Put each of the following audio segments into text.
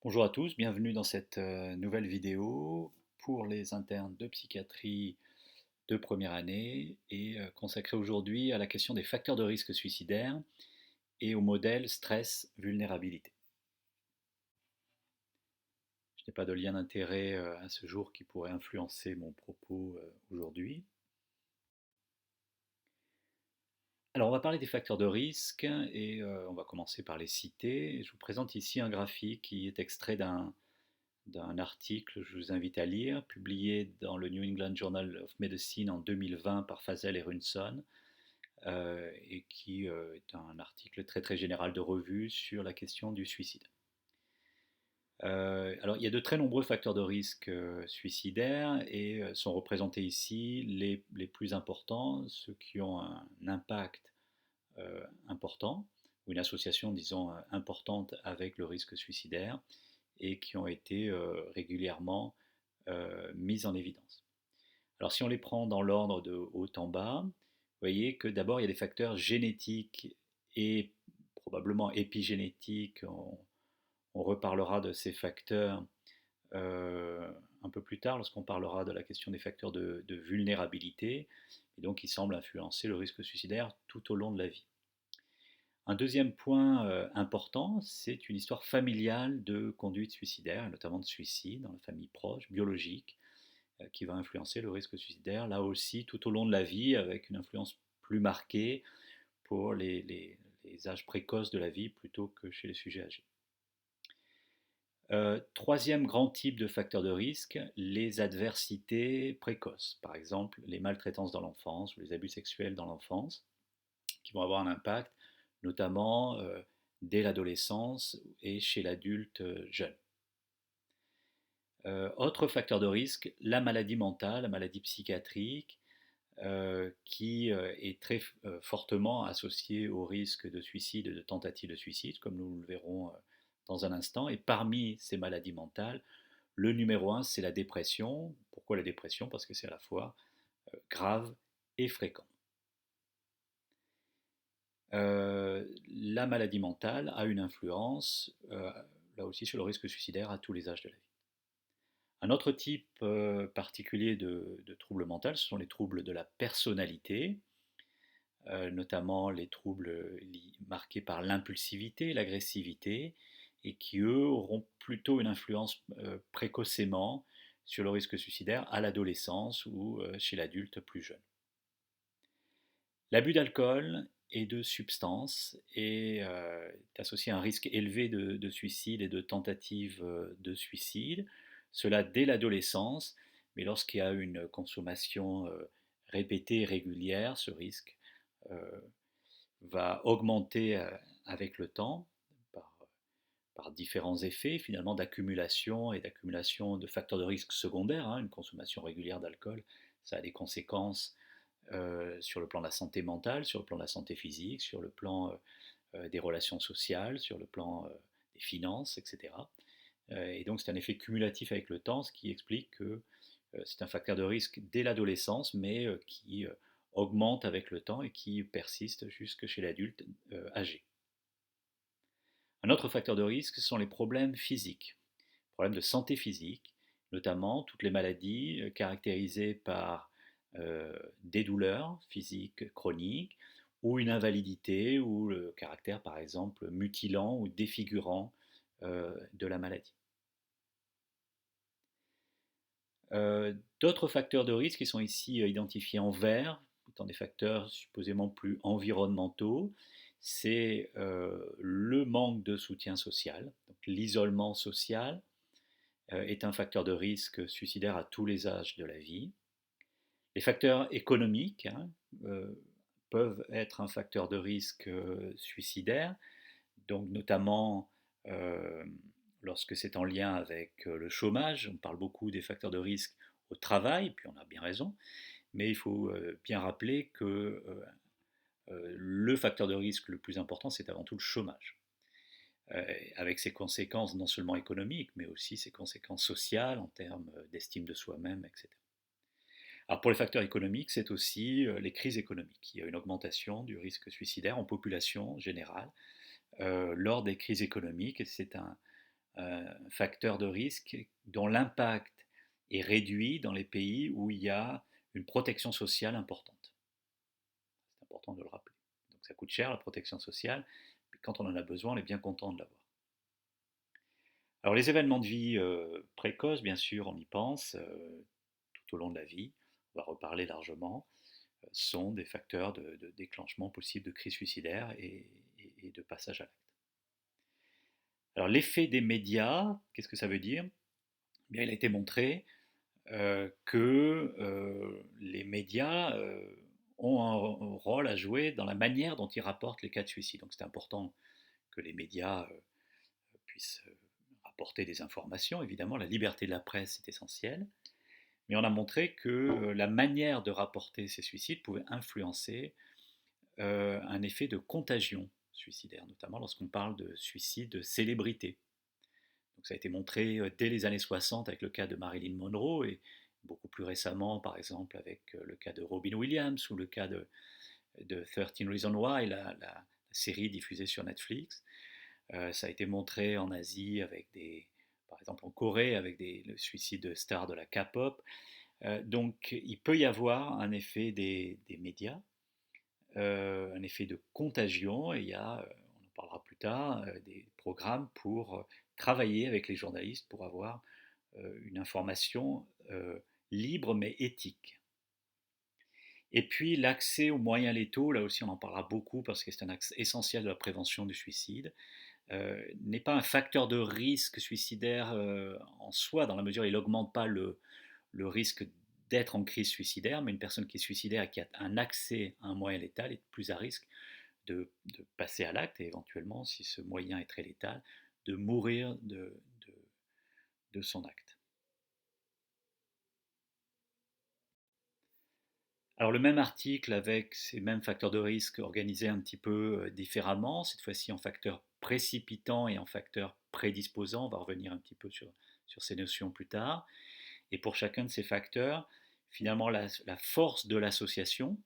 Bonjour à tous, bienvenue dans cette nouvelle vidéo pour les internes de psychiatrie de première année et consacrée aujourd'hui à la question des facteurs de risque suicidaire et au modèle stress-vulnérabilité. Je n'ai pas de lien d'intérêt à ce jour qui pourrait influencer mon propos aujourd'hui. Alors on va parler des facteurs de risque et on va commencer par les citer. Je vous présente ici un graphique qui est extrait d'un article, je vous invite à lire, publié dans le New England Journal of Medicine en 2020 par Fazel et Runson, et qui est un article très très général de revue sur la question du suicide. Alors il y a de très nombreux facteurs de risque suicidaires et sont représentés ici les plus importants, ceux qui ont un impact important, ou une association, disons, importante avec le risque suicidaire, et qui ont été régulièrement mises en évidence. Alors si on les prend dans l'ordre de haut en bas, vous voyez que d'abord il y a des facteurs génétiques et probablement épigénétiques. On reparlera de ces facteurs un peu plus tard lorsqu'on parlera de la question des facteurs de vulnérabilité, et donc qui semblent influencer le risque suicidaire tout au long de la vie. Un deuxième point important, c'est une histoire familiale de conduite suicidaire, notamment de suicide dans la famille proche, biologique, qui va influencer le risque suicidaire, là aussi tout au long de la vie, avec une influence plus marquée pour les âges précoces de la vie plutôt que chez les sujets âgés. Troisième grand type de facteur de risque, les adversités précoces, par exemple les maltraitances dans l'enfance ou les abus sexuels dans l'enfance, qui vont avoir un impact notamment dès l'adolescence et chez l'adulte jeune. Autre facteur de risque, la maladie mentale, la maladie psychiatrique, qui est très fortement associée au risque de suicide et de tentative de suicide, comme nous le verrons dans un instant. Et parmi ces maladies mentales, le numéro un, c'est la dépression. Pourquoi la dépression? Parce que c'est à la fois grave et fréquent. La maladie mentale a une influence, là aussi, sur le risque suicidaire à tous les âges de la vie. Un autre type particulier de troubles mentaux, ce sont les troubles de la personnalité, notamment les troubles marqués par l'impulsivité, l'agressivité, et qui, eux, auront plutôt une influence précocement sur le risque suicidaire à l'adolescence ou chez l'adulte plus jeune. L'abus d'alcool et de substances est associé à un risque élevé de suicide et de tentative de suicide, cela dès l'adolescence, mais lorsqu'il y a une consommation répétée et régulière, ce risque euh, va augmenter avec le temps par, par différents effets finalement d'accumulation et d'accumulation de facteurs de risque secondaires. Une consommation régulière d'alcool, ça a des conséquences sur le plan de la santé mentale, sur le plan de la santé physique, sur le plan des relations sociales, sur le plan des finances, etc. Et donc c'est un effet cumulatif avec le temps, ce qui explique que c'est un facteur de risque dès l'adolescence, mais qui augmente avec le temps et qui persiste jusque chez l'adulte âgé. Un autre facteur de risque, ce sont les problèmes physiques, problèmes de santé physique, notamment toutes les maladies caractérisées par des douleurs physiques chroniques ou une invalidité ou le caractère par exemple mutilant ou défigurant de la maladie. D'autres facteurs de risque qui sont ici identifiés en vert, étant des facteurs supposément plus environnementaux, c'est le manque de soutien social, donc l'isolement social est un facteur de risque suicidaire à tous les âges de la vie. Les facteurs économiques peuvent être un facteur de risque suicidaire, donc notamment euh, lorsque c'est en lien avec le chômage. On parle beaucoup des facteurs de risque au travail, puis on a bien raison, mais il faut bien rappeler que le facteur de risque le plus important, c'est avant tout le chômage, avec ses conséquences non seulement économiques, mais aussi ses conséquences sociales en termes d'estime de soi-même, etc. Alors pour les facteurs économiques, c'est aussi les crises économiques. Il y a une augmentation du risque suicidaire en population générale lors des crises économiques, et c'est un facteur de risque dont l'impact est réduit dans les pays où il y a une protection sociale importante. C'est important de le rappeler. Donc ça coûte cher la protection sociale, mais quand on en a besoin, on est bien content de l'avoir. Alors les événements de vie précoces, bien sûr, on y pense tout au long de la vie, on va reparler largement, sont des facteurs de déclenchement possible de crise suicidaire et de passage à l'acte. Alors l'effet des médias, qu'est-ce que ça veut dire? Bien, il a été montré que les médias ont un rôle à jouer dans la manière dont ils rapportent les cas de suicide. Donc c'est important que les médias puissent rapporter des informations. Évidemment, la liberté de la presse est essentielle. Mais on a montré que la manière de rapporter ces suicides pouvait influencer un effet de contagion suicidaire, notamment lorsqu'on parle de suicide de célébrité. Donc ça a été montré dès les années 60 avec le cas de Marilyn Monroe et beaucoup plus récemment, par exemple, avec le cas de Robin Williams ou le cas de 13 Reasons Why, la série diffusée sur Netflix. Ça a été montré en Asie avec par exemple en Corée avec le suicide de stars de la K-pop. Donc il peut y avoir un effet des médias, un effet de contagion, et il y a, on en parlera plus tard, des programmes pour travailler avec les journalistes pour avoir une information libre mais éthique. Et puis l'accès aux moyens létaux, là aussi on en parlera beaucoup parce que c'est un axe essentiel de la prévention du suicide, n'est pas un facteur de risque suicidaire en soi, dans la mesure où il n'augmente pas le risque d'être en crise suicidaire, mais une personne qui est suicidaire et qui a un accès à un moyen létal est plus à risque de passer à l'acte et éventuellement, si ce moyen est très létal, de mourir de son acte. Alors le même article avec ces mêmes facteurs de risque organisés un petit peu différemment, cette fois-ci en facteurs précipitants et en facteurs prédisposants, on va revenir un petit peu sur ces notions plus tard. Et pour chacun de ces facteurs, finalement la force de l'association,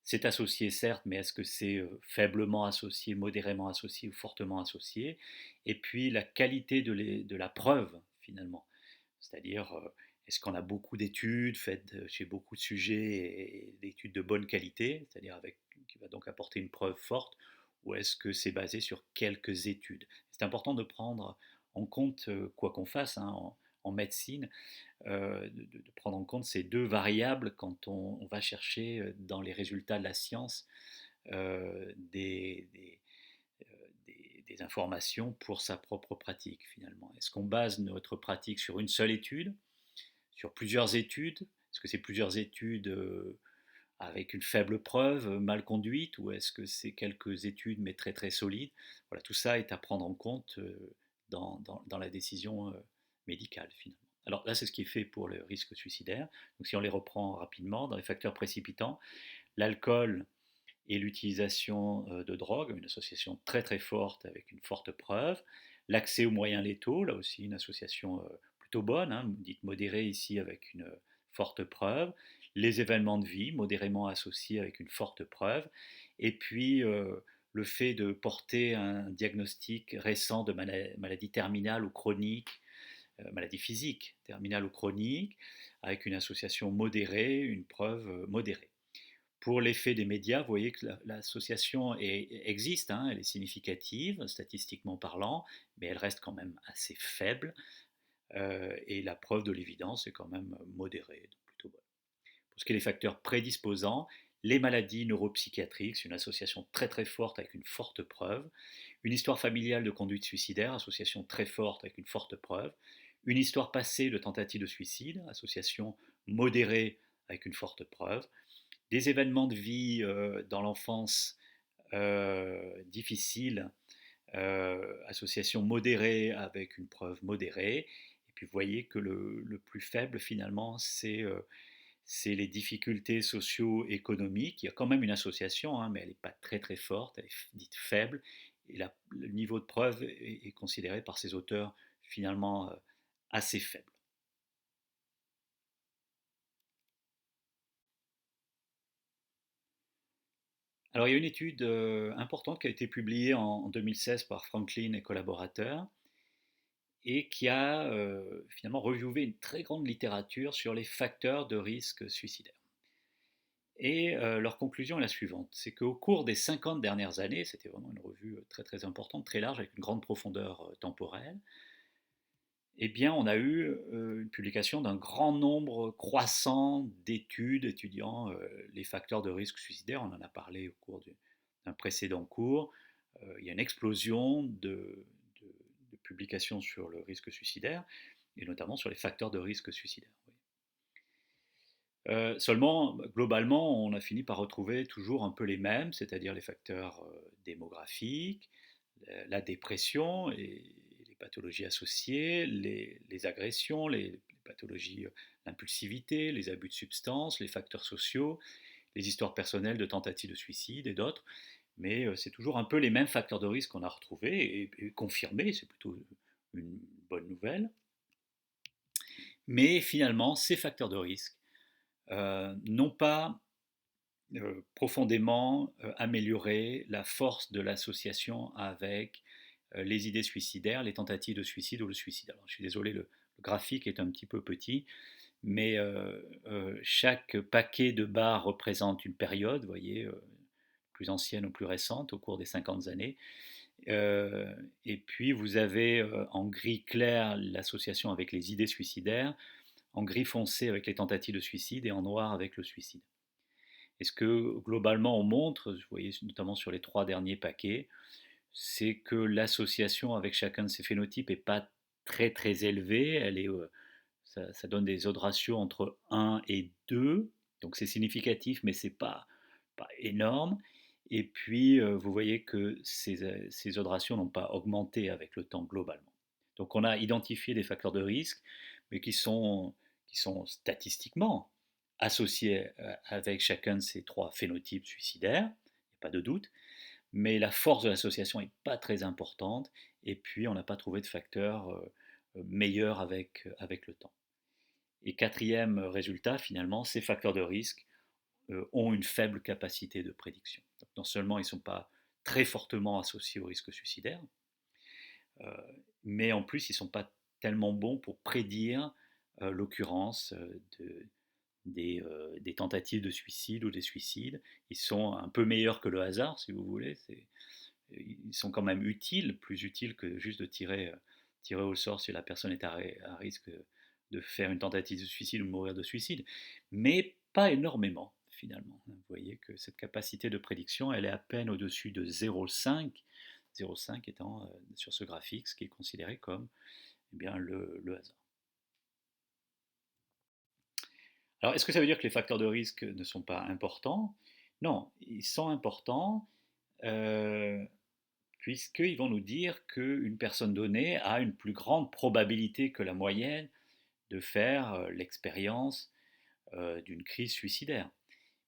c'est associé certes, mais est-ce que c'est faiblement associé, modérément associé ou fortement associé? Et puis la qualité de la preuve finalement, c'est-à-dire est-ce qu'on a beaucoup d'études faites chez beaucoup de sujets et d'études de bonne qualité, c'est-à-dire qui va donc apporter une preuve forte, ou est-ce que c'est basé sur quelques études? C'est important de prendre en compte, quoi qu'on fasse hein, en médecine, de prendre en compte ces deux variables quand on va chercher dans les résultats de la science euh, des, des, des informations pour sa propre pratique finalement. Est-ce qu'on base notre pratique sur une seule étude, sur plusieurs études? Est-ce que c'est plusieurs études avec une faible preuve, mal conduite, ou est-ce que c'est quelques études mais très très solides? Voilà, tout ça est à prendre en compte dans la décision médicale finalement. Alors là, c'est ce qui est fait pour le risque suicidaire. Donc si on les reprend rapidement, dans les facteurs précipitants, l'alcool et l'utilisation de drogue, une association très très forte avec une forte preuve. L'accès aux moyens létaux, là aussi une association plutôt bonne, hein, dite modérée ici avec une forte preuve. Les événements de vie, modérément associés avec une forte preuve. Et puis le fait de porter un diagnostic récent de maladie terminale ou chronique, maladie physique terminale ou chronique, avec une association modérée, une preuve modérée. Pour l'effet des médias, vous voyez que l'association existe, hein, elle est significative, statistiquement parlant, mais elle reste quand même assez faible, et la preuve de l'évidence est quand même modérée, donc plutôt bonne. Pour ce qui est des facteurs prédisposants, les maladies neuropsychiatriques, c'est une association très très forte avec une forte preuve. Une histoire familiale de conduite suicidaire, association très forte avec une forte preuve. Une histoire passée de tentative de suicide, association modérée avec une forte preuve. Des événements de vie dans l'enfance difficiles, association modérée avec une preuve modérée. Et puis vous voyez que le plus faible finalement, c'est les difficultés socio-économiques. Il y a quand même une association, hein, mais elle n'est pas très très forte, elle est dite faible. Et le niveau de preuve est considéré par ces auteurs finalement assez faible. Alors il y a une étude importante qui a été publiée en 2016 par Franklin et collaborateurs, et qui a finalement reviewé une très grande littérature sur les facteurs de risque suicidaire. Et leur conclusion est la suivante, c'est qu'au cours des 50 dernières années, c'était vraiment une revue très très importante, très large, avec une grande profondeur temporelle, eh bien, on a eu une publication d'un grand nombre croissant d'études étudiant les facteurs de risque suicidaire. On en a parlé au cours d'un précédent cours. Il y a une explosion de publications sur le risque suicidaire, et notamment sur les facteurs de risque suicidaire. Oui. Seulement, globalement, on a fini par retrouver toujours un peu les mêmes, c'est-à-dire les facteurs démographiques, la dépression et les pathologies associées, les agressions, les pathologies, l'impulsivité, les abus de substances, les facteurs sociaux, les histoires personnelles de tentatives de suicide et d'autres. Mais c'est toujours un peu les mêmes facteurs de risque qu'on a retrouvés et confirmés, c'est plutôt une bonne nouvelle. Mais finalement, ces facteurs de risque n'ont pas profondément amélioré la force de l'association avec les idées suicidaires, les tentatives de suicide ou le suicide. Alors, je suis désolé, le graphique est un petit peu petit, mais chaque paquet de barres représente une période, vous voyez, plus ancienne ou plus récente, au cours des 50 années. Et puis vous avez en gris clair l'association avec les idées suicidaires, en gris foncé avec les tentatives de suicide et en noir avec le suicide. Et ce que globalement on montre, vous voyez notamment sur les 3 derniers paquets, c'est que l'association avec chacun de ces phénotypes n'est pas très très élevée. Ça donne des odds ratios entre 1 et 2, donc c'est significatif, mais c'est pas énorme. Et puis vous voyez que ces odds ratios n'ont pas augmenté avec le temps globalement. Donc on a identifié des facteurs de risque, mais qui sont statistiquement associés avec chacun de ces 3 phénotypes suicidaires, il n'y a pas de doute, mais la force de l'association n'est pas très importante, et puis on n'a pas trouvé de facteurs meilleurs avec le temps. Et quatrième résultat, finalement, ces facteurs de risque ont une faible capacité de prédiction. Donc, non seulement ils ne sont pas très fortement associés au risque suicidaire, euh, mais en plus ils ne sont pas tellement bons pour prédire l'occurrence des tentatives de suicide ou des suicides. Ils sont un peu meilleurs que le hasard, si vous voulez. Ils sont quand même utiles, plus utiles que juste de tirer au sort si la personne est à risque de faire une tentative de suicide ou de mourir de suicide. Mais pas énormément, finalement. Vous voyez que cette capacité de prédiction, elle est à peine au-dessus de 0,5, 0,5 étant sur ce graphique ce qui est considéré comme eh bien, le hasard. Alors, est-ce que ça veut dire que les facteurs de risque ne sont pas importants? Non, ils sont importants, euh, puisqu'ils vont nous dire qu'une personne donnée a une plus grande probabilité que la moyenne de faire l'expérience d'une crise suicidaire.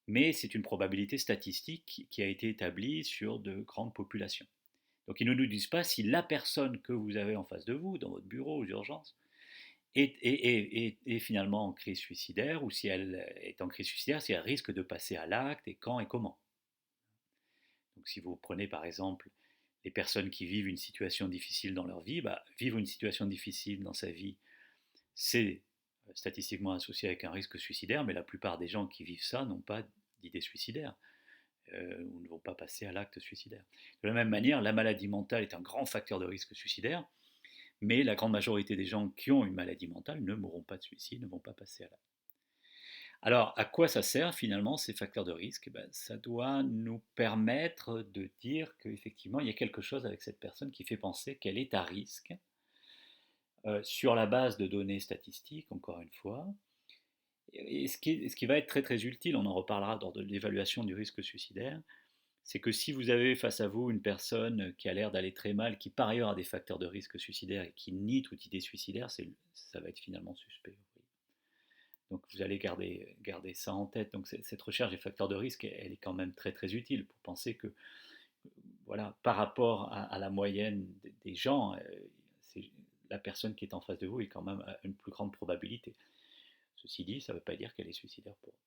Mais c'est une probabilité statistique qui a été établie sur de grandes populations. Donc ils ne nous disent pas si la personne que vous avez en face de vous, dans votre bureau aux urgences, est finalement en crise suicidaire, ou si elle est en crise suicidaire, si elle risque de passer à l'acte, et quand et comment. Donc si vous prenez par exemple les personnes qui vivent une situation difficile dans leur vie, vivre une situation difficile dans sa vie, c'est statistiquement associé avec un risque suicidaire, mais la plupart des gens qui vivent ça n'ont pas d'idée suicidaire ou ne vont pas passer à l'acte suicidaire. De la même manière, la maladie mentale est un grand facteur de risque suicidaire, mais la grande majorité des gens qui ont une maladie mentale ne mourront pas de suicide, ne vont pas passer à l'acte. Alors, à quoi ça sert finalement ces facteurs de risque? Ça doit nous permettre de dire qu'effectivement, il y a quelque chose avec cette personne qui fait penser qu'elle est à risque, sur la base de données statistiques, encore une fois. Et ce qui va être très très utile, on en reparlera lors de l'évaluation du risque suicidaire, c'est que si vous avez face à vous une personne qui a l'air d'aller très mal, qui par ailleurs a des facteurs de risque suicidaire et qui nie toute idée suicidaire, ça va être finalement suspect. Donc vous allez garder ça en tête. Donc cette recherche des facteurs de risque, elle est quand même très très utile pour penser que voilà, par rapport à la moyenne des gens, la personne qui est en face de vous est quand même à une plus grande probabilité. Ceci dit, ça ne veut pas dire qu'elle est suicidaire pour autant.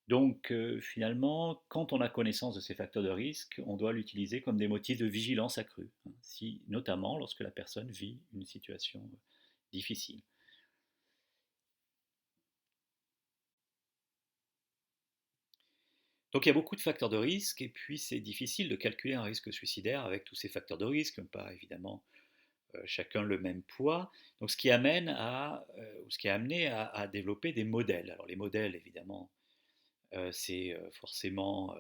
Donc finalement, quand on a connaissance de ces facteurs de risque, on doit l'utiliser comme des motifs de vigilance accrue, hein, si, notamment lorsque la personne vit une situation difficile. Donc il y a beaucoup de facteurs de risque et puis c'est difficile de calculer un risque suicidaire avec tous ces facteurs de risque, qui n'ont pas évidemment chacun le même poids. Donc ce qui amène ou ce qui a amené à développer des modèles. Alors les modèles, évidemment, c'est forcément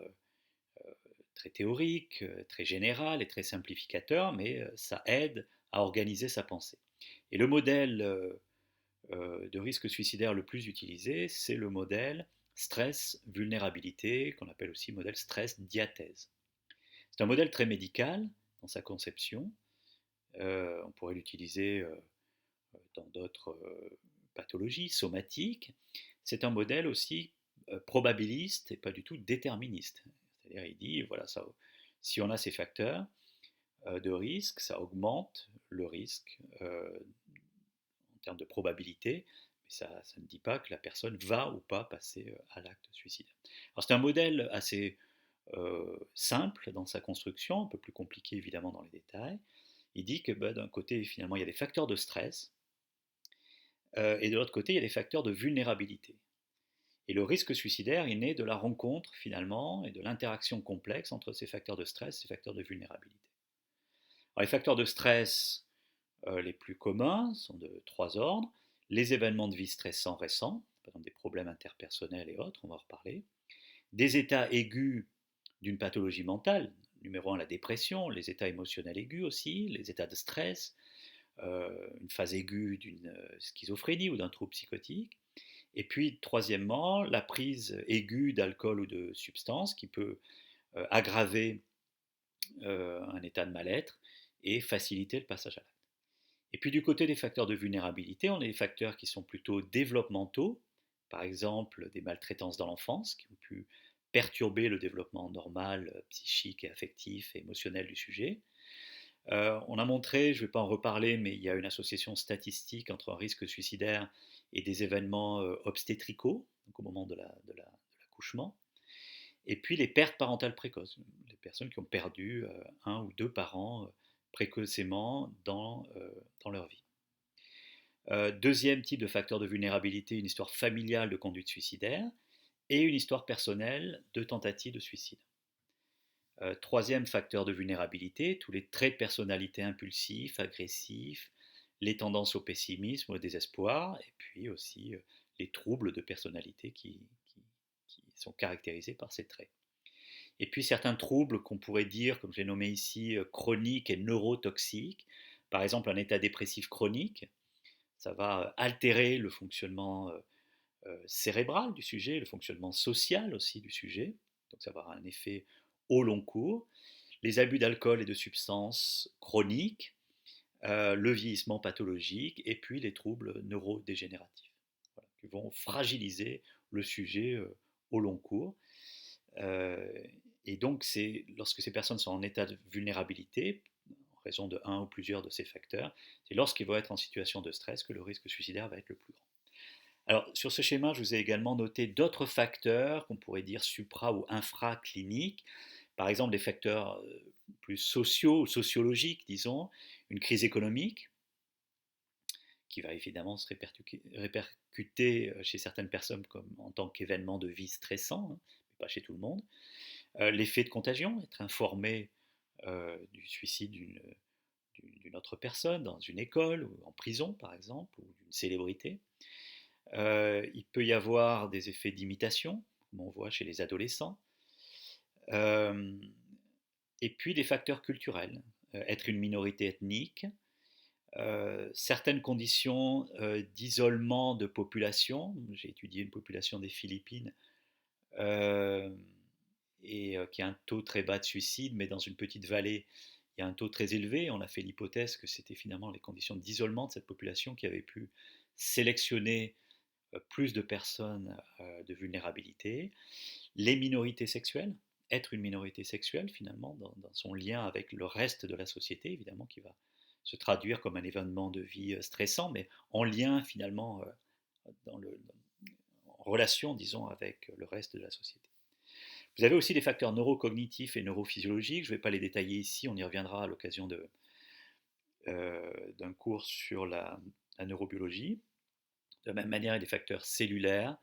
très théorique, très général et très simplificateur, mais ça aide à organiser sa pensée. Et le modèle de risque suicidaire le plus utilisé, c'est le modèle stress-vulnérabilité, qu'on appelle aussi modèle stress-diathèse. C'est un modèle très médical dans sa conception. On pourrait l'utiliser dans d'autres pathologies somatiques. C'est un modèle aussi probabiliste et pas du tout déterministe. C'est-à-dire, il dit, voilà, ça, si on a ces facteurs de risque, ça augmente le risque en termes de probabilité, mais ça ne dit pas que la personne va ou pas passer à l'acte suicidaire. Alors c'est un modèle assez simple dans sa construction, un peu plus compliqué évidemment dans les détails. Il dit que d'un côté, finalement, il y a des facteurs de stress, et de l'autre côté, il y a des facteurs de vulnérabilité. Et le risque suicidaire est né de la rencontre, finalement, et de l'interaction complexe entre ces facteurs de stress et ces facteurs de vulnérabilité. Alors, les facteurs de stress les plus communs sont de trois ordres. Les événements de vie stressants récents, par exemple des problèmes interpersonnels et autres, on va en reparler. Des états aigus d'une pathologie mentale, numéro un, la dépression, les états émotionnels aigus aussi, les états de stress, une phase aiguë d'une schizophrénie ou d'un trouble psychotique. Et puis, troisièmement, la prise aiguë d'alcool ou de substances qui peut aggraver un état de mal-être et faciliter le passage à l'acte. Et puis, du côté des facteurs de vulnérabilité, on a des facteurs qui sont plutôt développementaux, par exemple des maltraitances dans l'enfance qui ont pu perturber le développement normal, psychique et affectif et émotionnel du sujet. On a montré, je ne vais pas en reparler, mais il y a une association statistique entre un risque suicidaire et des événements obstétricaux, donc au moment de l'accouchement. Et puis les pertes parentales précoces, les personnes qui ont perdu un ou deux parents précocement dans leur vie. Deuxième type de facteur de vulnérabilité, une histoire familiale de conduite suicidaire et une histoire personnelle de tentative de suicide. Troisième facteur de vulnérabilité, tous les traits de personnalité impulsifs, agressifs, les tendances au pessimisme, au désespoir, et puis aussi les troubles de personnalité qui sont caractérisés par ces traits. Et puis certains troubles qu'on pourrait dire, comme je l'ai nommé ici, chroniques et neurotoxiques, par exemple un état dépressif chronique, ça va altérer le fonctionnement cérébral du sujet, le fonctionnement social aussi du sujet, donc ça va avoir un effet au long cours. Les abus d'alcool et de substances chroniques, le vieillissement pathologique et puis les troubles neurodégénératifs, voilà, qui vont fragiliser le sujet au long cours. Euh, et donc, lorsque ces personnes sont en état de vulnérabilité, en raison de un ou plusieurs de ces facteurs, c'est lorsqu'ils vont être en situation de stress que le risque suicidaire va être le plus grand. Alors, sur ce schéma, je vous ai également noté d'autres facteurs qu'on pourrait dire supra- ou infracliniques, par exemple des facteurs plus sociaux ou sociologiques, disons, une crise économique, qui va évidemment se répercuter chez certaines personnes comme en tant qu'événement de vie stressant, hein, mais pas chez tout le monde. L'effet de contagion, être informé du suicide d'une autre personne dans une école ou en prison par exemple, ou d'une célébrité. Il peut y avoir des effets d'imitation, comme on voit chez les adolescents. Euh, et puis des facteurs culturels, être une minorité ethnique, certaines conditions d'isolement de population. J'ai étudié une population des Philippines euh, et qui a un taux très bas de suicide, mais dans une petite vallée, il y a un taux très élevé. On a fait l'hypothèse que c'était finalement les conditions d'isolement de cette population qui avaient pu sélectionner plus de personnes de vulnérabilité. Les minorités sexuelles, être une minorité sexuelle finalement dans son lien avec le reste de la société, évidemment, qui va se traduire comme un événement de vie stressant, mais en lien finalement dans le, relation, disons, avec le reste de la société. Vous avez aussi des facteurs neurocognitifs et neurophysiologiques, je ne vais pas les détailler ici, on y reviendra à l'occasion d'un cours sur la neurobiologie. De la même manière, il y a des facteurs cellulaires,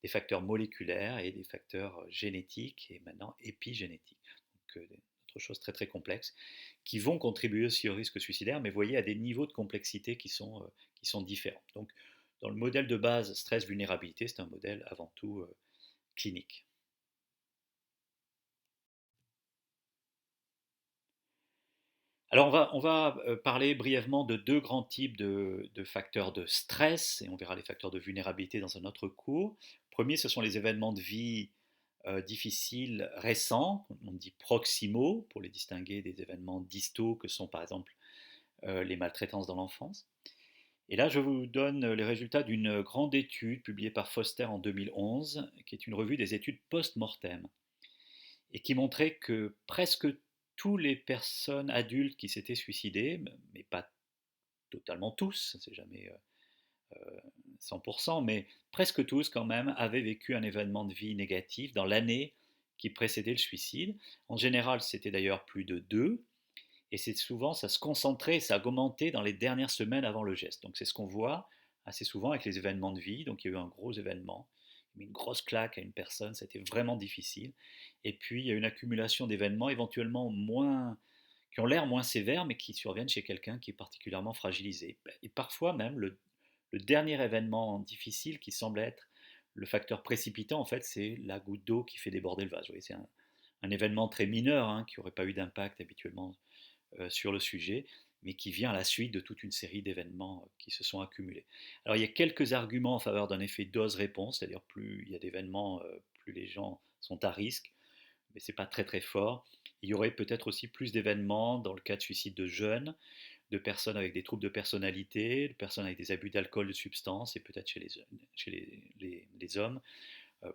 des facteurs moléculaires et des facteurs génétiques et maintenant épigénétiques. Donc, d'autres choses très très complexes qui vont contribuer aussi au risque suicidaire, mais vous voyez à des niveaux de complexité qui sont différents. Donc, dans le modèle de base stress-vulnérabilité, c'est un modèle avant tout clinique. Alors on va parler brièvement de deux grands types de facteurs de stress, et on verra les facteurs de vulnérabilité dans un autre cours. Premier, ce sont les événements de vie difficiles récents, on dit proximaux, pour les distinguer des événements distaux que sont par exemple les maltraitances dans l'enfance. Et là, je vous donne les résultats d'une grande étude publiée par Foster en 2011, qui est une revue des études post-mortem, et qui montrait que presque toutes les personnes adultes qui s'étaient suicidées, mais pas totalement tous, c'est jamais 100%, mais presque tous quand même, avaient vécu un événement de vie négatif dans l'année qui précédait le suicide. En général, c'était d'ailleurs plus de 2, et c'est souvent, ça se concentrait, ça augmentait dans les dernières semaines avant le geste. Donc c'est ce qu'on voit assez souvent avec les événements de vie. Donc il y a eu un gros événement, une grosse claque à une personne, c'était vraiment difficile. Et puis il y a une accumulation d'événements éventuellement moins, qui ont l'air moins sévères, mais qui surviennent chez quelqu'un qui est particulièrement fragilisé. Et parfois même le dernier événement difficile qui semble être le facteur précipitant, en fait, c'est la goutte d'eau qui fait déborder le vase. Vous voyez, c'est un événement très mineur hein, qui n'aurait pas eu d'impact habituellement sur le sujet, mais qui vient à la suite de toute une série d'événements qui se sont accumulés. Alors il y a quelques arguments en faveur d'un effet dose-réponse, c'est-à-dire plus il y a d'événements, plus les gens sont à risque, mais ce n'est pas très très fort. Il y aurait peut-être aussi plus d'événements dans le cas de suicide de jeunes, de personnes avec des troubles de personnalité, de personnes avec des abus d'alcool, de substances, et peut-être chez les hommes.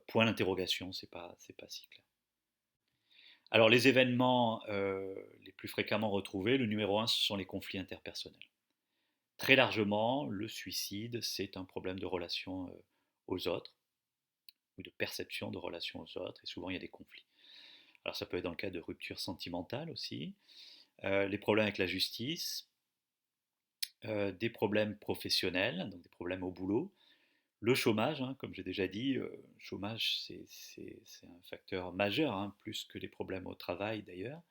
Point d'interrogation, c'est pas si clair. Alors les événements les plus fréquemment retrouvés, le numéro un, ce sont les conflits interpersonnels. Très largement, le suicide, c'est un problème de relation aux autres, ou de perception de relation aux autres, et souvent il y a des conflits. Alors ça peut être dans le cas de rupture sentimentale aussi, les problèmes avec la justice, des problèmes professionnels, donc des problèmes au boulot, le chômage, hein, comme j'ai déjà dit, le chômage c'est un facteur majeur, hein, plus que les problèmes au travail d'ailleurs.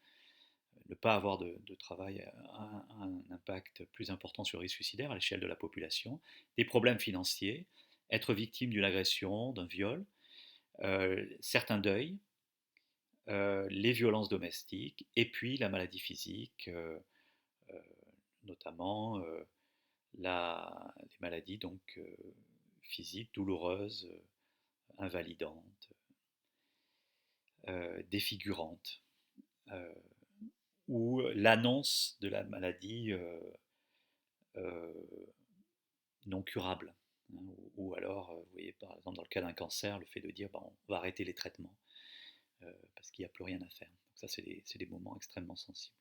Ne pas avoir de travail a un impact plus important sur le risque suicidaire à l'échelle de la population, des problèmes financiers, être victime d'une agression, d'un viol, certains deuils, les violences domestiques, et puis la maladie physique, euh, notamment les maladies donc, physiques douloureuses, invalidantes, défigurantes, euh, ou l'annonce de la maladie euh, non curable. Hein, ou alors, vous voyez, par exemple, dans le cas d'un cancer, le fait de dire bah, on va arrêter les traitements parce qu'il n'y a plus rien à faire. Donc ça, c'est des moments extrêmement sensibles.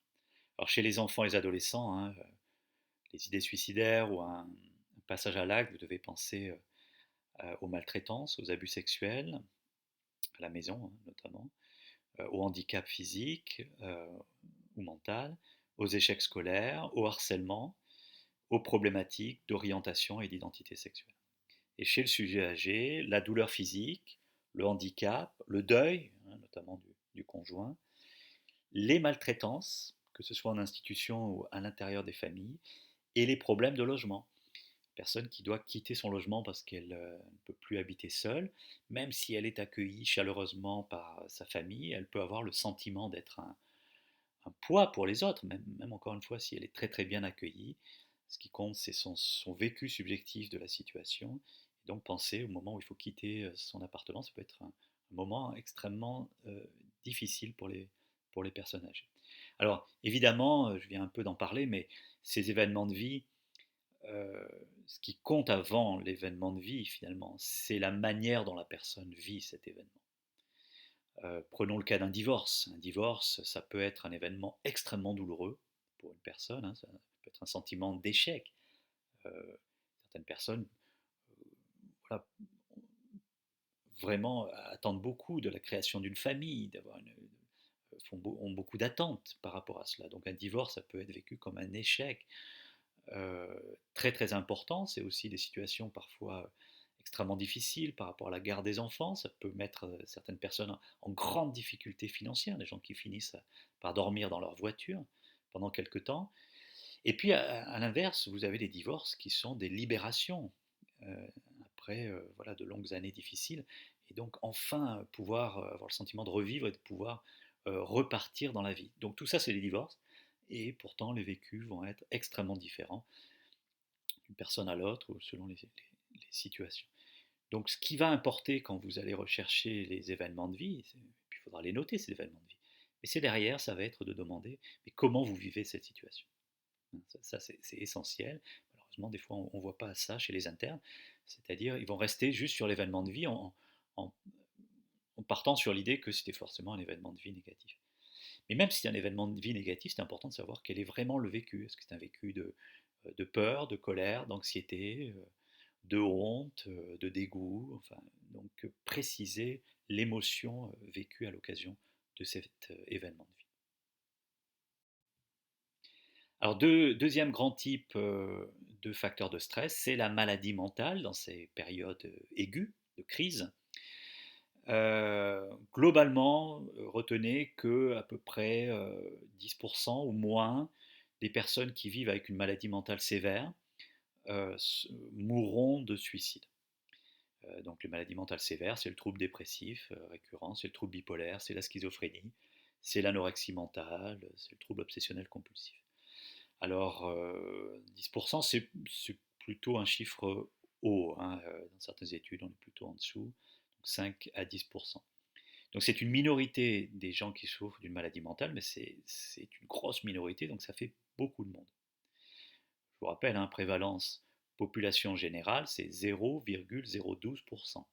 Alors chez les enfants et les adolescents, hein, les idées suicidaires ou un passage à l'acte, vous devez penser aux maltraitances, aux abus sexuels, à la maison hein, notamment, au handicap physique ou mental, aux échecs scolaires, au harcèlement, aux problématiques d'orientation et d'identité sexuelle. Et chez le sujet âgé, la douleur physique, le handicap, le deuil, hein, notamment du conjoint, les maltraitances, que ce soit en institution ou à l'intérieur des familles, et les problèmes de logement. Personne qui doit quitter son logement parce qu'elle ne peut plus habiter seule, même si elle est accueillie chaleureusement par sa famille, elle peut avoir le sentiment d'être un poids pour les autres, même encore une fois si elle est très très bien accueillie. Ce qui compte, c'est son vécu subjectif de la situation. Et donc penser au moment où il faut quitter son appartement, ça peut être un moment extrêmement difficile pour les personnes âgées. Alors évidemment, je viens un peu d'en parler, mais ces événements de vie, ce qui compte avant l'événement de vie finalement, c'est la manière dont la personne vit cet événement. Prenons le cas d'un divorce. Un divorce, ça peut être un événement extrêmement douloureux pour une personne, hein, ça peut être un sentiment d'échec. Certaines personnes voilà, vraiment attendent beaucoup de la création d'une famille, ont beaucoup d'attentes par rapport à cela. Donc un divorce, ça peut être vécu comme un échec très très important. C'est aussi des situations parfois extrêmement difficiles par rapport à la garde des enfants. Ça peut mettre certaines personnes en grande difficulté financière, des gens qui finissent par dormir dans leur voiture pendant quelque temps. Et puis à l'inverse, vous avez des divorces qui sont des libérations euh, après voilà, de longues années difficiles. Et donc enfin pouvoir avoir le sentiment de revivre et de pouvoir repartir dans la vie. Donc tout ça, c'est les divorces. Et pourtant, les vécus vont être extrêmement différents d'une personne à l'autre selon les situations. Donc ce qui va importer quand vous allez rechercher les événements de vie, puis il faudra les noter, ces événements de vie, mais c'est derrière, ça va être de demander mais comment vous vivez cette situation. Ça c'est essentiel. Malheureusement, des fois, on ne voit pas ça chez les internes, c'est-à-dire ils vont rester juste sur l'événement de vie en, en partant sur l'idée que c'était forcément un événement de vie négatif. Mais même si c'est un événement de vie négatif, c'est important de savoir quel est vraiment le vécu. Est-ce que c'est un vécu de peur, de colère, d'anxiété, de honte, de dégoût, enfin, donc préciser l'émotion vécue à l'occasion de cet événement de vie. Alors, deuxième grand type de facteur de stress, c'est la maladie mentale dans ces périodes aiguës de crise. Globalement, retenez que à peu près 10% ou moins des personnes qui vivent avec une maladie mentale sévère mourront de suicide. Donc les maladies mentales sévères, c'est le trouble dépressif récurrent, c'est le trouble bipolaire, c'est la schizophrénie, c'est l'anorexie mentale, c'est le trouble obsessionnel compulsif. Alors 10%, c'est plutôt un chiffre haut, hein. Dans certaines études, on est plutôt en dessous, donc 5 à 10%. Donc c'est une minorité des gens qui souffrent d'une maladie mentale, mais c'est une grosse minorité, donc ça fait beaucoup de monde. Je vous rappelle, hein, prévalence population générale, c'est 0,012%. Donc,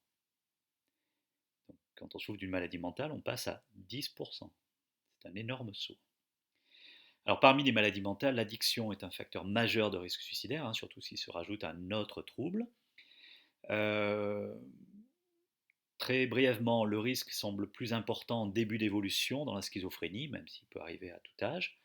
quand on souffre d'une maladie mentale, on passe à 10%. C'est un énorme saut. Alors parmi les maladies mentales, l'addiction est un facteur majeur de risque suicidaire, hein, surtout s'il se rajoute un autre trouble. Euh, Très brièvement, le risque semble plus important en début d'évolution dans la schizophrénie, même s'il peut arriver à tout âge.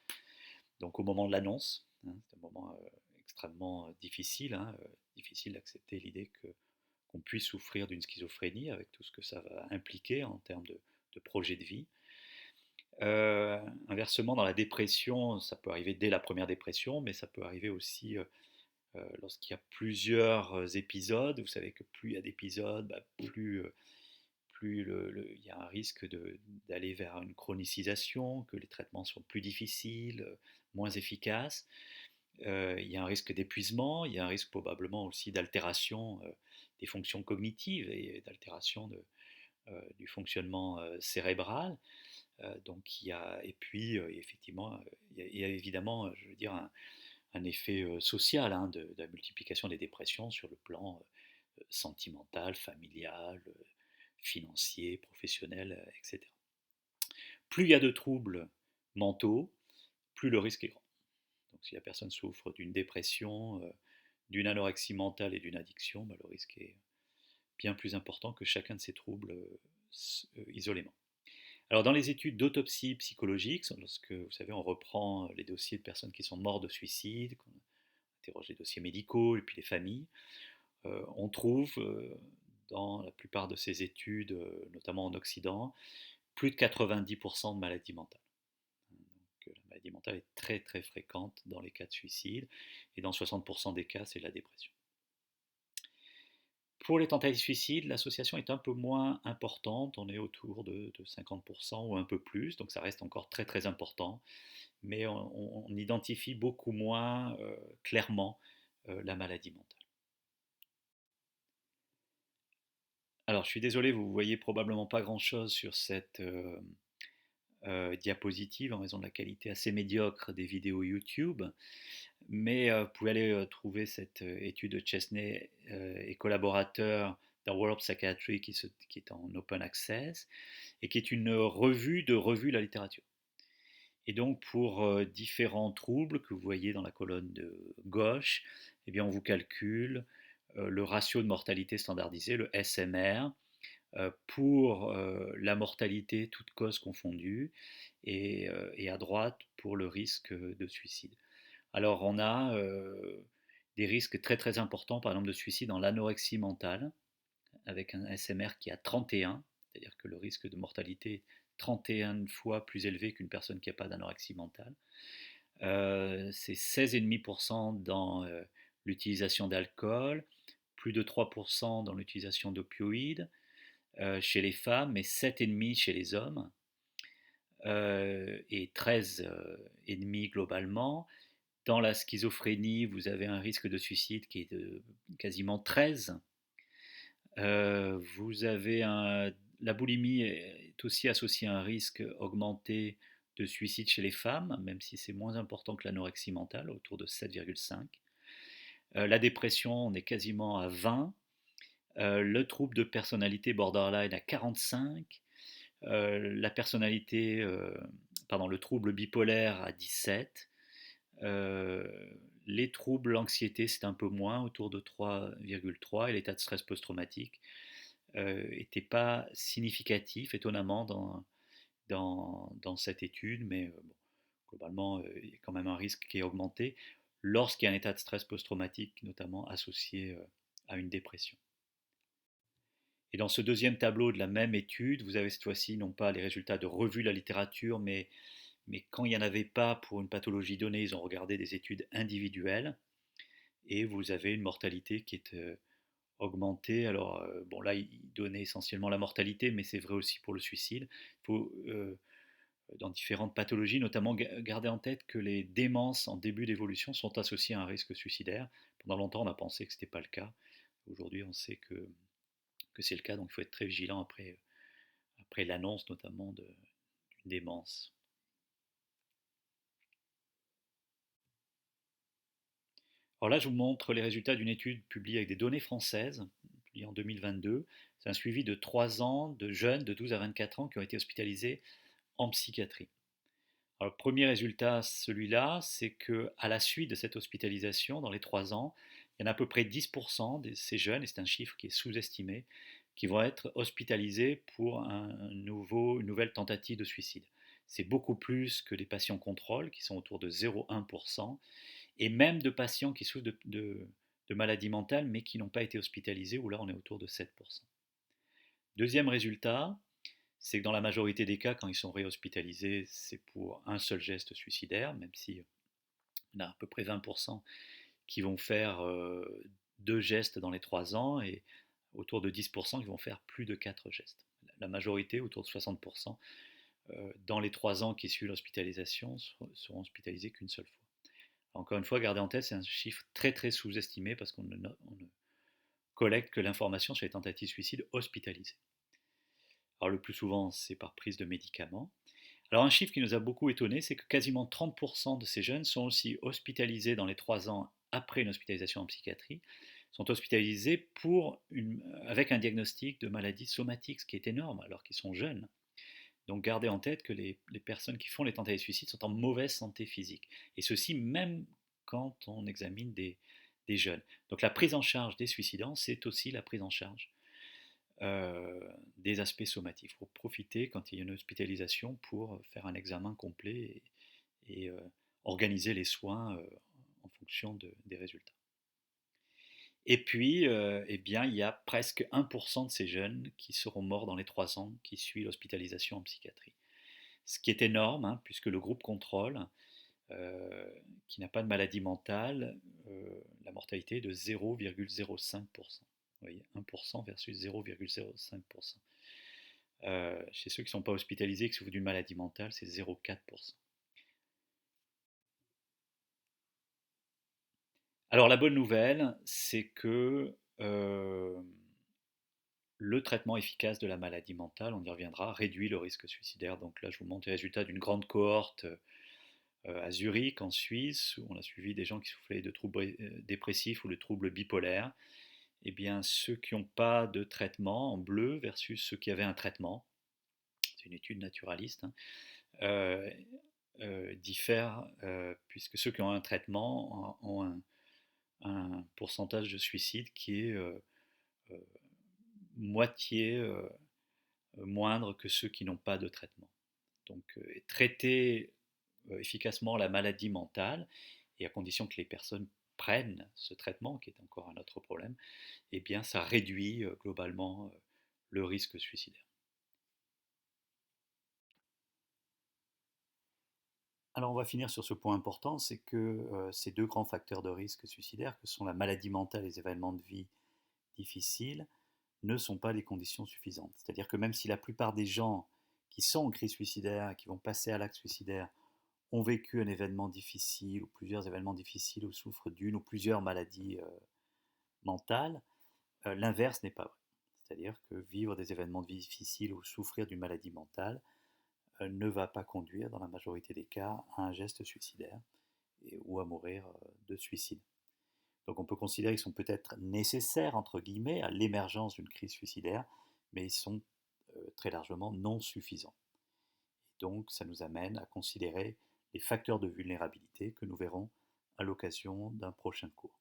Donc au moment de l'annonce, hein, c'est un moment extrêmement difficile, hein, difficile d'accepter l'idée qu'on puisse souffrir d'une schizophrénie avec tout ce que ça va impliquer en termes de projet de vie. Inversement, dans la dépression, ça peut arriver dès la première dépression, mais ça peut arriver aussi lorsqu'il y a plusieurs épisodes. Vous savez que plus il y a d'épisodes, plus il y a un risque d'aller vers une chronicisation, que les traitements sont plus difficiles, moins efficaces. Il y a un risque d'épuisement, il y a un risque probablement aussi d'altération des fonctions cognitives et d'altération du fonctionnement cérébral. Donc et puis effectivement, il y a évidemment, je veux dire, un effet social hein, de la multiplication des dépressions sur le plan sentimental, familial, financier, professionnel, etc. Plus il y a de troubles mentaux, plus le risque est grand. Donc si la personne souffre d'une dépression, d'une anorexie mentale et d'une addiction, bah, le risque est bien plus important que chacun de ces troubles isolément. Alors dans les études d'autopsie psychologique, lorsque vous savez on reprend les dossiers de personnes qui sont mortes de suicide, qu'on interroge les dossiers médicaux et puis les familles, on trouve dans la plupart de ces études, notamment en Occident, plus de 90% de maladies mentales. Donc, la maladie mentale est très très fréquente dans les cas de suicide et dans 60% des cas c'est la dépression. Pour les tentatives de suicide, l'association est un peu moins importante, on est autour de 50% ou un peu plus, donc ça reste encore très très important, mais on identifie beaucoup moins clairement la maladie mentale. Alors je suis désolé, vous voyez probablement pas grand-chose sur cette diapositive en raison de la qualité assez médiocre des vidéos YouTube, mais vous pouvez aller trouver cette étude de Chesney et collaborateurs dans World Psychiatry qui est en open access et qui est une revue de la littérature. Et donc pour différents troubles que vous voyez dans la colonne de gauche, eh bien on vous calcule le ratio de mortalité standardisé, le SMR, pour la mortalité, toutes causes confondues, et à droite pour le risque de suicide. Alors on a des risques très très importants, par exemple de suicide dans l'anorexie mentale, avec un SMR qui est à 31, c'est-à-dire que le risque de mortalité est 31 fois plus élevé qu'une personne qui n'a pas d'anorexie mentale. C'est 16,5% dans l'utilisation d'alcool, plus de 3% dans l'utilisation d'opioïdes chez les femmes, et 7,5% chez les hommes, et 13,5% globalement. Dans la schizophrénie, vous avez un risque de suicide qui est de quasiment 13. Vous avez la boulimie est aussi associée à un risque augmenté de suicide chez les femmes, même si c'est moins important que l'anorexie mentale, autour de 7,5. La dépression, on est quasiment à 20. Le trouble de personnalité borderline à 45. La personnalité, pardon, le trouble bipolaire à 17. Euh, les troubles l'anxiété, c'est un peu moins, autour de 3,3, et l'état de stress post-traumatique n'était pas significatif, étonnamment, dans cette étude, mais bon, globalement, il y a quand même un risque qui est augmenté lorsqu'il y a un état de stress post-traumatique, notamment associé à une dépression. Et dans ce deuxième tableau de la même étude, vous avez cette fois-ci non pas les résultats de revue de la littérature, mais quand il n'y en avait pas pour une pathologie donnée, ils ont regardé des études individuelles, et vous avez une mortalité qui est augmentée. Alors, bon, là, il donnait essentiellement la mortalité, mais c'est vrai aussi pour le suicide. Il faut, dans différentes pathologies, notamment garder en tête que les démences en début d'évolution sont associées à un risque suicidaire. Pendant longtemps, on a pensé que ce n'était pas le cas. Aujourd'hui, on sait que c'est le cas, donc il faut être très vigilant après l'annonce notamment d'une démence. Alors là, je vous montre les résultats d'une étude publiée avec des données françaises, publiée en 2022. C'est un suivi de 3 ans de jeunes de 12 à 24 ans qui ont été hospitalisés en psychiatrie. Alors, le premier résultat, celui-là, c'est qu'à la suite de cette hospitalisation, dans les 3 ans, il y en a à peu près 10% de ces jeunes, et c'est un chiffre qui est sous-estimé, qui vont être hospitalisés pour une nouvelle tentative de suicide. C'est beaucoup plus que des patients contrôle, qui sont autour de 0,1%, et même de patients qui souffrent de maladies mentales, mais qui n'ont pas été hospitalisés, où là on est autour de 7%. Deuxième résultat, c'est que dans la majorité des cas, quand ils sont réhospitalisés, c'est pour un seul geste suicidaire, même si on a à peu près 20% qui vont faire 2 gestes dans les 3 ans, et autour de 10% qui vont faire plus de 4 gestes. La majorité, autour de 60%, dans les 3 ans qui suivent l'hospitalisation, seront hospitalisés qu'une seule fois. Encore une fois, gardez en tête, c'est un chiffre très très sous-estimé, parce qu'on ne collecte que l'information sur les tentatives de suicide hospitalisées. Alors le plus souvent, c'est par prise de médicaments. Alors un chiffre qui nous a beaucoup étonné, c'est que quasiment 30% de ces jeunes sont aussi hospitalisés dans les 3 ans après une hospitalisation en psychiatrie, sont hospitalisés avec un diagnostic de maladie somatique, ce qui est énorme alors qu'ils sont jeunes. Donc gardez en tête que les personnes qui font les tentatives de suicide sont en mauvaise santé physique. Et ceci même quand on examine des jeunes. Donc la prise en charge des suicidants, c'est aussi la prise en charge des aspects somatiques. Il faut profiter quand il y a une hospitalisation pour faire un examen complet et organiser les soins en fonction des résultats. Et puis, eh bien, il y a presque 1% de ces jeunes qui seront morts dans les 3 ans qui suivent l'hospitalisation en psychiatrie. Ce qui est énorme, hein, puisque le groupe contrôle, qui n'a pas de maladie mentale, la mortalité est de 0,05%. Vous voyez, 1% versus 0,05%. Chez ceux qui ne sont pas hospitalisés et qui souffrent d'une maladie mentale, c'est 0,4%. Alors la bonne nouvelle, c'est que le traitement efficace de la maladie mentale, on y reviendra, réduit le risque suicidaire. Donc là, je vous montre les résultats d'une grande cohorte à Zurich, en Suisse, où on a suivi des gens qui souffraient de troubles dépressifs ou de troubles bipolaires. Eh bien, ceux qui n'ont pas de traitement, en bleu, versus ceux qui avaient un traitement, c'est une étude naturaliste, hein, euh, diffèrent, puisque ceux qui ont un traitement ont un pourcentage de suicide qui est moitié moindre que ceux qui n'ont pas de traitement. Donc traiter efficacement la maladie mentale, et à condition que les personnes prennent ce traitement, qui est encore un autre problème, eh bien ça réduit globalement le risque suicidaire. Alors on va finir sur ce point important, c'est que ces deux grands facteurs de risque suicidaire, que sont la maladie mentale et les événements de vie difficiles, ne sont pas des conditions suffisantes. C'est-à-dire que même si la plupart des gens qui sont en crise suicidaire et qui vont passer à l'acte suicidaire ont vécu un événement difficile ou plusieurs événements difficiles ou souffrent d'une ou plusieurs maladies mentales, l'inverse n'est pas vrai. C'est-à-dire que vivre des événements de vie difficiles ou souffrir d'une maladie mentale ne va pas conduire, dans la majorité des cas, à un geste suicidaire ou à mourir de suicide. Donc on peut considérer qu'ils sont peut-être nécessaires, entre guillemets, à l'émergence d'une crise suicidaire, mais ils sont très largement non suffisants. Et donc ça nous amène à considérer les facteurs de vulnérabilité que nous verrons à l'occasion d'un prochain cours.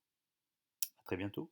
À très bientôt.